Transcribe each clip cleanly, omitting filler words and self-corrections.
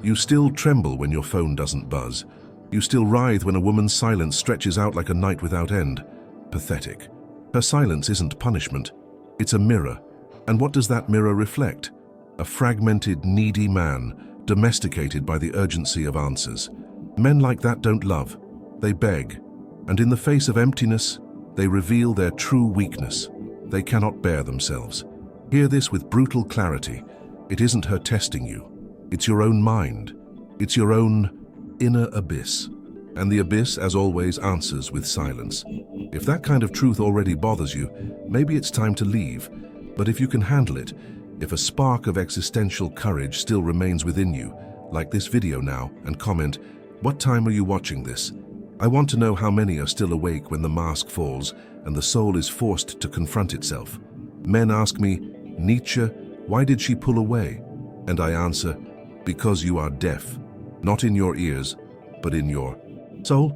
You still tremble when your phone doesn't buzz. You still writhe when a woman's silence stretches out like a night without end. Pathetic. Her silence isn't punishment. It's a mirror. And what does that mirror reflect? A fragmented, needy man, domesticated by the urgency of answers. Men like that don't love. They beg. And in the face of emptiness, they reveal their true weakness. They cannot bear themselves. Hear this with brutal clarity. It isn't her testing you. It's your own mind. It's your own inner abyss. And the abyss, as always, answers with silence. If that kind of truth already bothers you, maybe it's time to leave. But if you can handle it, if a spark of existential courage still remains within you, like this video now and comment, "What time are you watching this?" I want to know how many are still awake when the mask falls and the soul is forced to confront itself. Men ask me, "Nietzsche, why did she pull away?" And I answer, "Because you are deaf, not in your ears, but in your soul."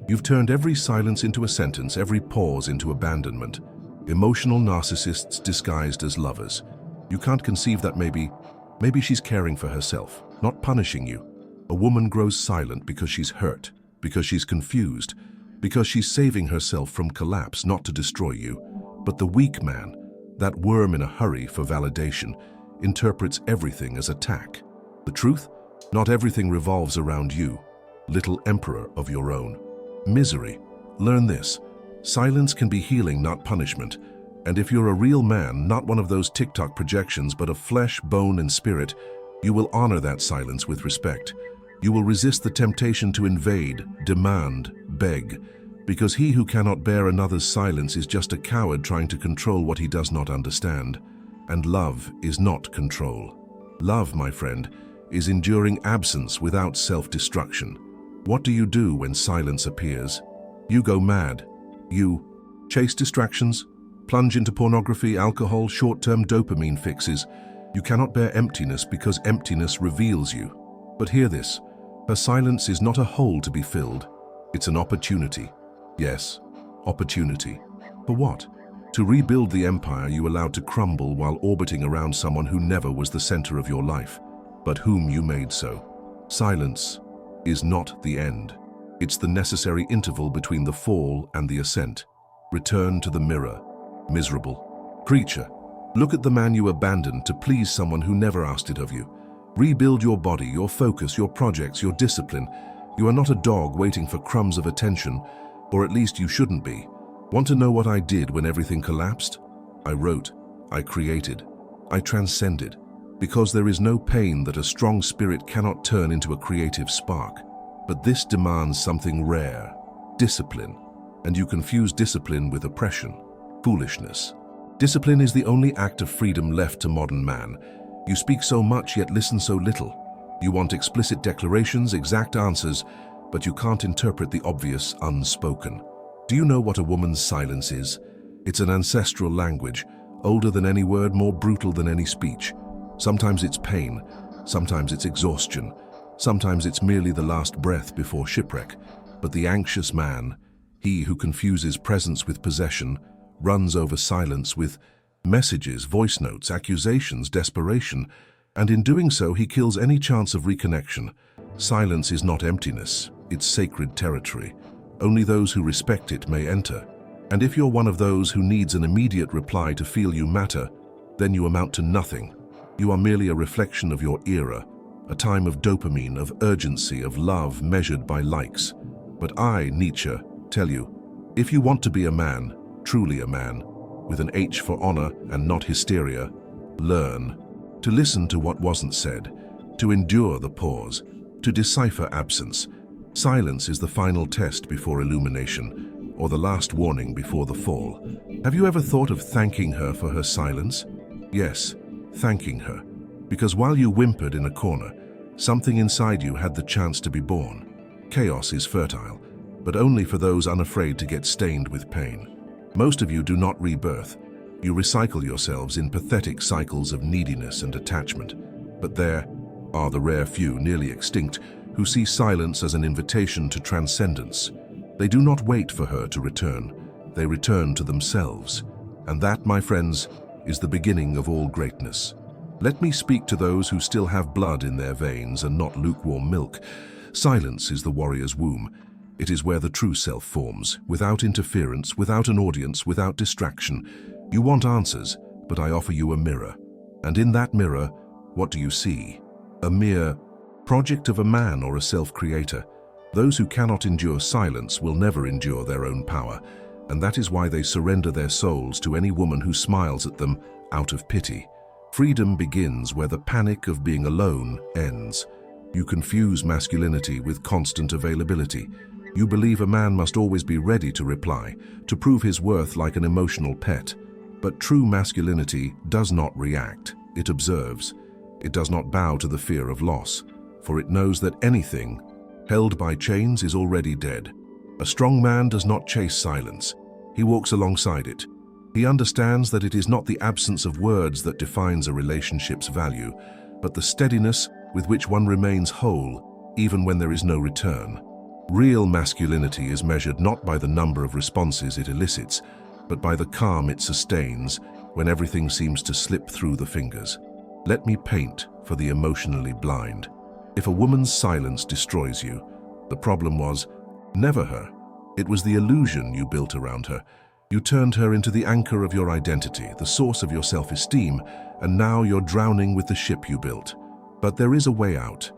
You've turned every silence into a sentence, every pause into abandonment. Emotional narcissists disguised as lovers. You can't conceive that maybe she's caring for herself, not punishing you. A woman grows silent because she's hurt, because she's confused, because she's saving herself from collapse, not to destroy you. But the weak man, that worm in a hurry for validation, interprets everything as attack. The truth? Not everything revolves around you, little emperor of your own. Misery. Learn this. Silence can be healing, not punishment. And if you're a real man, not one of those TikTok projections, but of flesh, bone, and spirit, you will honor that silence with respect. You will resist the temptation to invade, demand, beg, because he who cannot bear another's silence is just a coward trying to control what he does not understand. And love is not control. Love, my friend, is enduring absence without self-destruction. What do you do when silence appears? You go mad. You chase distractions, plunge into pornography, alcohol, short-term dopamine fixes. You cannot bear emptiness because emptiness reveals you. But hear this. Her silence is not a hole to be filled. It's an opportunity. Yes, opportunity. For what? To rebuild the empire you allowed to crumble while orbiting around someone who never was the center of your life, but whom you made so. Silence is not the end. It's the necessary interval between the fall and the ascent. Return to the mirror. Miserable creature. Look at the man you abandoned to please someone who never asked it of you. Rebuild your body, your focus, your projects, your discipline. You are not a dog waiting for crumbs of attention, or at least you shouldn't be. Want to know what I did when everything collapsed? I wrote, I created, I transcended, because there is no pain that a strong spirit cannot turn into a creative spark. But this demands something rare, discipline, and you confuse discipline with oppression, foolishness. Discipline is the only act of freedom left to modern man. You speak so much yet listen so little. You want explicit declarations, exact answers, but you can't interpret the obvious unspoken. Do you know what a woman's silence is? It's an ancestral language, older than any word, more brutal than any speech. Sometimes it's pain, sometimes it's exhaustion, sometimes it's merely the last breath before shipwreck. But the anxious man, he who confuses presence with possession, runs over silence with messages, voice notes, accusations, desperation, and in doing so he kills any chance of reconnection. Silence is not emptiness, it's sacred territory. Only those who respect it may enter. And if you're one of those who needs an immediate reply to feel you matter, then you amount to nothing. You are merely a reflection of your era, a time of dopamine, of urgency, of love measured by likes. But I, Nietzsche, tell you, if you want to be a man, truly a man, with an H for honor and not hysteria, learn to listen to what wasn't said, to endure the pause, to decipher absence. Silence is the final test before illumination, or the last warning before the fall. Have you ever thought of thanking her for her silence? Yes, thanking her, because while you whimpered in a corner, something inside you had the chance to be born. Chaos is fertile, but only for those unafraid to get stained with pain. Most of you do not rebirth. You recycle yourselves in pathetic cycles of neediness and attachment. But there are the rare few, nearly extinct, who see silence as an invitation to transcendence. They do not wait for her to return. They return to themselves. And that, my friends, is the beginning of all greatness. Let me speak to those who still have blood in their veins and not lukewarm milk. Silence is the warrior's womb. It is where the true self forms, without interference, without an audience, without distraction. You want answers, but I offer you a mirror. And in that mirror, what do you see? A mere project of a man or a self-creator. Those who cannot endure silence will never endure their own power, and that is why they surrender their souls to any woman who smiles at them out of pity. Freedom begins where the panic of being alone ends. You confuse masculinity with constant availability. You believe a man must always be ready to reply, to prove his worth like an emotional pet. But true masculinity does not react, it observes. It does not bow to the fear of loss, for it knows that anything held by chains is already dead. A strong man does not chase silence. He walks alongside it. He understands that it is not the absence of words that defines a relationship's value, but the steadiness with which one remains whole, even when there is no return. Real masculinity is measured not by the number of responses it elicits, but by the calm it sustains when everything seems to slip through the fingers. Let me paint for the emotionally blind. If a woman's silence destroys you, the problem was never her. It was the illusion you built around her. You turned her into the anchor of your identity, the source of your self-esteem, and now you're drowning with the ship you built. But there is a way out.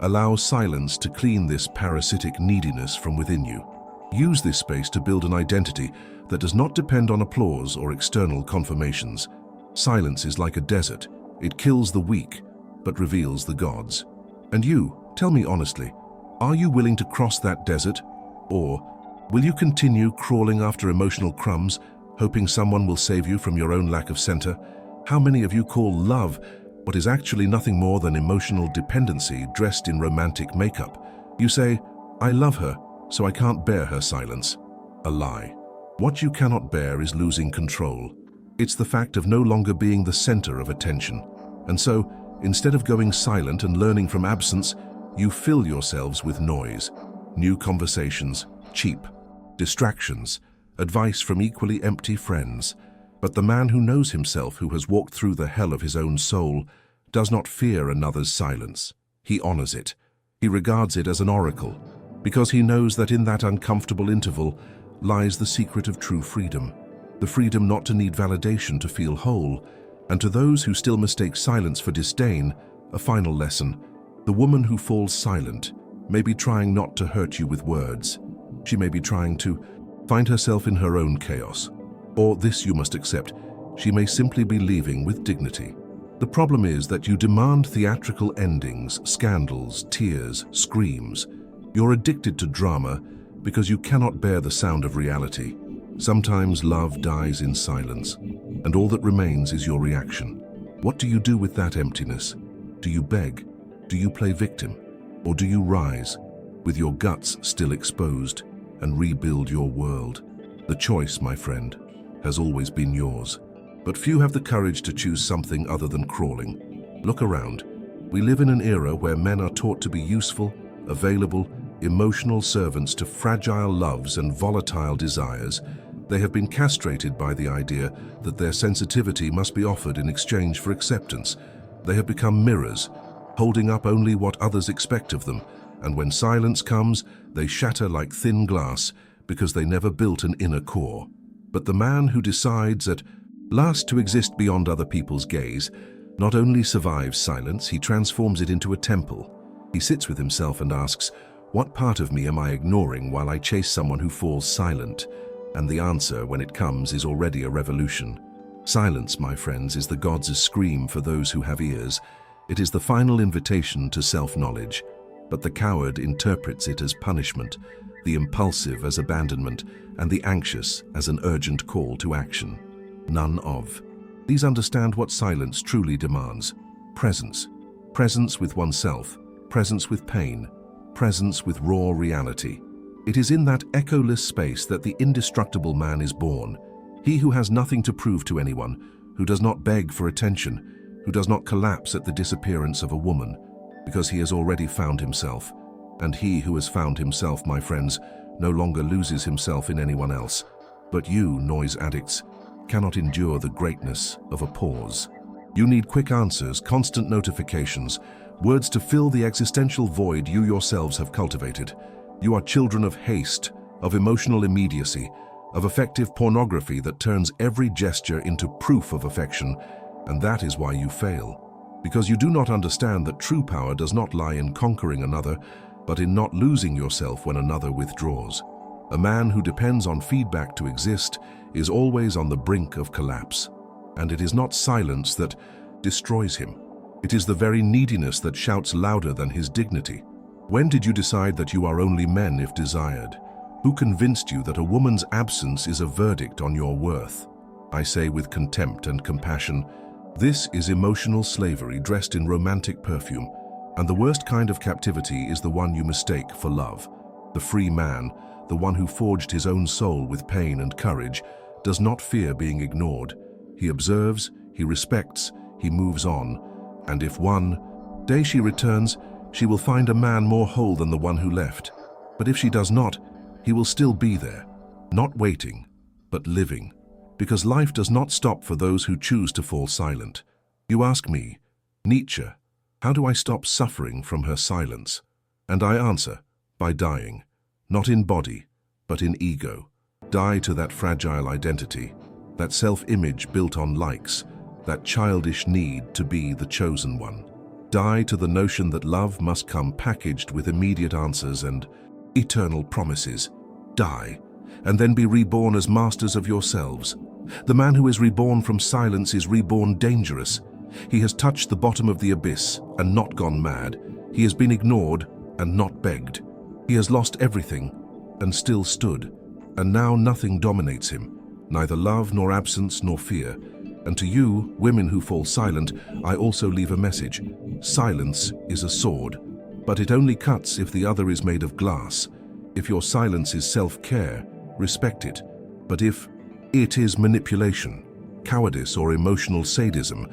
Allow silence to clean this parasitic neediness from within you. Use this space to build an identity that does not depend on applause or external confirmations. Silence is like a desert. It kills the weak, but reveals the gods. And you, tell me honestly, are you willing to cross that desert? Or will you continue crawling after emotional crumbs, hoping someone will save you from your own lack of center? How many of you call love what is actually nothing more than emotional dependency dressed in romantic makeup? You say, I love her, so I can't bear her silence. A lie. What you cannot bear is losing control. It's the fact of no longer being the center of attention. And so, instead of going silent and learning from absence, you fill yourselves with noise, new conversations, cheap distractions, advice from equally empty friends. But the man who knows himself, who has walked through the hell of his own soul, does not fear another's silence. He honors it. He regards it as an oracle, because he knows that in that uncomfortable interval lies the secret of true freedom, the freedom not to need validation to feel whole. And to those who still mistake silence for disdain, a final lesson: the woman who falls silent may be trying not to hurt you with words. She may be trying to find herself in her own chaos. Or this you must accept, she may simply be leaving with dignity. The problem is that you demand theatrical endings, scandals, tears, screams. You're addicted to drama because you cannot bear the sound of reality. Sometimes love dies in silence, and all that remains is your reaction. What do you do with that emptiness? Do you beg? Do you play victim? Or do you rise, with your guts still exposed, and rebuild your world? The choice, my friend, has always been yours. But few have the courage to choose something other than crawling. Look around. We live in an era where men are taught to be useful, available, emotional servants to fragile loves and volatile desires. They have been castrated by the idea that their sensitivity must be offered in exchange for acceptance. They have become mirrors, holding up only what others expect of them, and when silence comes, they shatter like thin glass because they never built an inner core. But the man who decides at last to exist beyond other people's gaze not only survives silence, he transforms it into a temple. He sits with himself and asks, what part of me am I ignoring while I chase someone who falls silent? And the answer, when it comes, is already a revolution. Silence, my friends, is the gods' scream for those who have ears. It is the final invitation to self-knowledge, but the coward interprets it as punishment, the impulsive as abandonment, and the anxious as an urgent call to action. None of these understand what silence truly demands. Presence. Presence with oneself, presence with pain, presence with raw reality. It is in that echoless space that the indestructible man is born. He who has nothing to prove to anyone, who does not beg for attention, who does not collapse at the disappearance of a woman, because he has already found himself. And he who has found himself, my friends, no longer loses himself in anyone else. But you, noise addicts, cannot endure the greatness of a pause. You need quick answers, constant notifications, words to fill the existential void you yourselves have cultivated. You are children of haste, of emotional immediacy, of affective pornography that turns every gesture into proof of affection, and that is why you fail. Because you do not understand that true power does not lie in conquering another, but in not losing yourself when another withdraws. A man who depends on feedback to exist is always on the brink of collapse. And it is not silence that destroys him. It is the very neediness that shouts louder than his dignity. When did you decide that you are only men if desired? Who convinced you that a woman's absence is a verdict on your worth? I say with contempt and compassion, this is emotional slavery dressed in romantic perfume, and the worst kind of captivity is the one you mistake for love. The free man, the one who forged his own soul with pain and courage, does not fear being ignored. He observes, he respects, he moves on, and if one day she returns, she will find a man more whole than the one who left. But if she does not, he will still be there, not waiting, but living, because life does not stop for those who choose to fall silent. You ask me, Nietzsche, how do I stop suffering from her silence? And I answer, by dying, not in body, but in ego. Die to that fragile identity, that self-image built on likes, that childish need to be the chosen one. Die to the notion that love must come packaged with immediate answers and eternal promises. Die, and then be reborn as masters of yourselves. The man who is reborn from silence is reborn dangerous. He has touched the bottom of the abyss and not gone mad. He has been ignored and not begged. He has lost everything and still stood. And now nothing dominates him, neither love nor absence nor fear. And to you, women who fall silent, I also leave a message. Silence is a sword, but it only cuts if the other is made of glass. If your silence is self-care, respect it. But if it is manipulation, cowardice, or emotional sadism,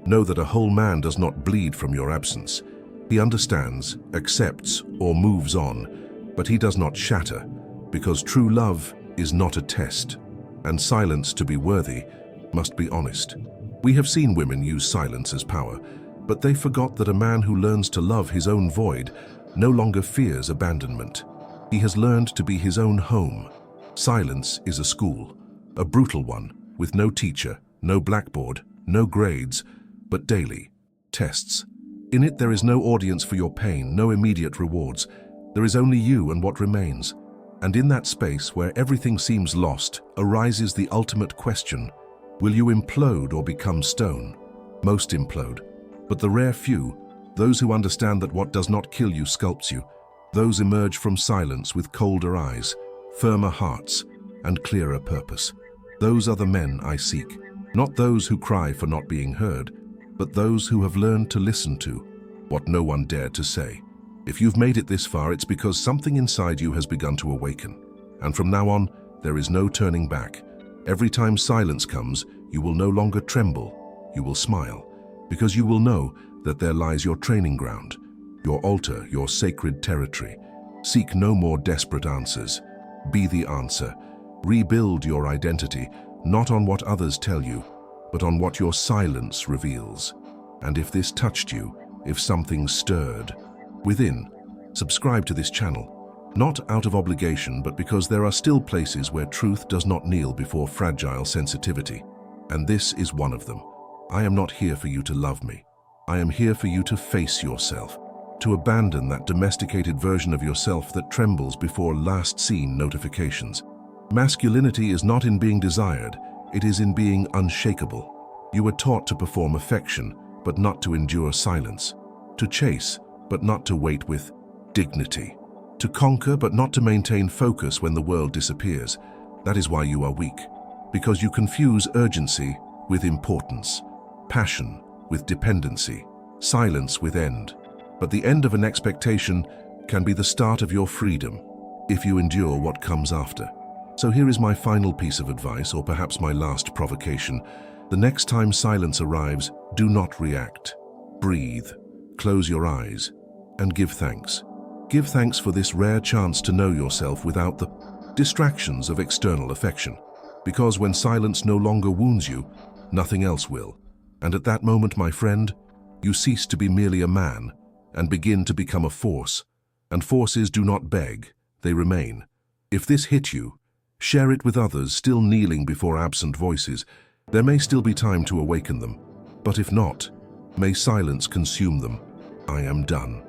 know that a whole man does not bleed from your absence. He understands, accepts, or moves on, but he does not shatter, because true love is not a test, and silence, to be worthy, must be honest. We have seen women use silence as power, but they forgot that a man who learns to love his own void no longer fears abandonment. He has learned to be his own home. Silence is a school, a brutal one, with no teacher, no blackboard, no grades, but daily tests. In it there is no audience for your pain, no immediate rewards. There is only you and what remains. And in that space where everything seems lost arises the ultimate question. Will you implode or become stone? Most implode. But the rare few, those who understand that what does not kill you sculpts you, those emerge from silence with colder eyes, firmer hearts, and clearer purpose. Those are the men I seek, not those who cry for not being heard, but those who have learned to listen to what no one dared to say. If you've made it this far, it's because something inside you has begun to awaken. And from now on, there is no turning back. Every time silence comes, you will no longer tremble, you will smile, because you will know that there lies your training ground, your altar, your sacred territory. Seek no more desperate answers. Be the answer. Rebuild your identity, not on what others tell you, but on what your silence reveals. And if this touched you, if something stirred within, subscribe to this channel, not out of obligation, but because there are still places where truth does not kneel before fragile sensitivity. And this is one of them. I am not here for you to love me. I am here for you to face yourself, to abandon that domesticated version of yourself that trembles before last seen notifications. Masculinity is not in being desired, it is in being unshakable. You were taught to perform affection, but not to endure silence, to chase, but not to wait with dignity, to conquer, but not to maintain focus when the world disappears. That is why you are weak, because you confuse urgency with importance, passion with dependency, silence with end. But the end of an expectation can be the start of your freedom, if you endure what comes after. So here is my final piece of advice, or perhaps my last provocation. The next time silence arrives, do not react. Breathe, close your eyes, and give thanks. Give thanks for this rare chance to know yourself without the distractions of external affection. Because when silence no longer wounds you, nothing else will. And at that moment, my friend, you cease to be merely a man and begin to become a force. And forces do not beg, they remain. If this hit you, share it with others still kneeling before absent voices. There may still be time to awaken them, but if not, may silence consume them. I am done.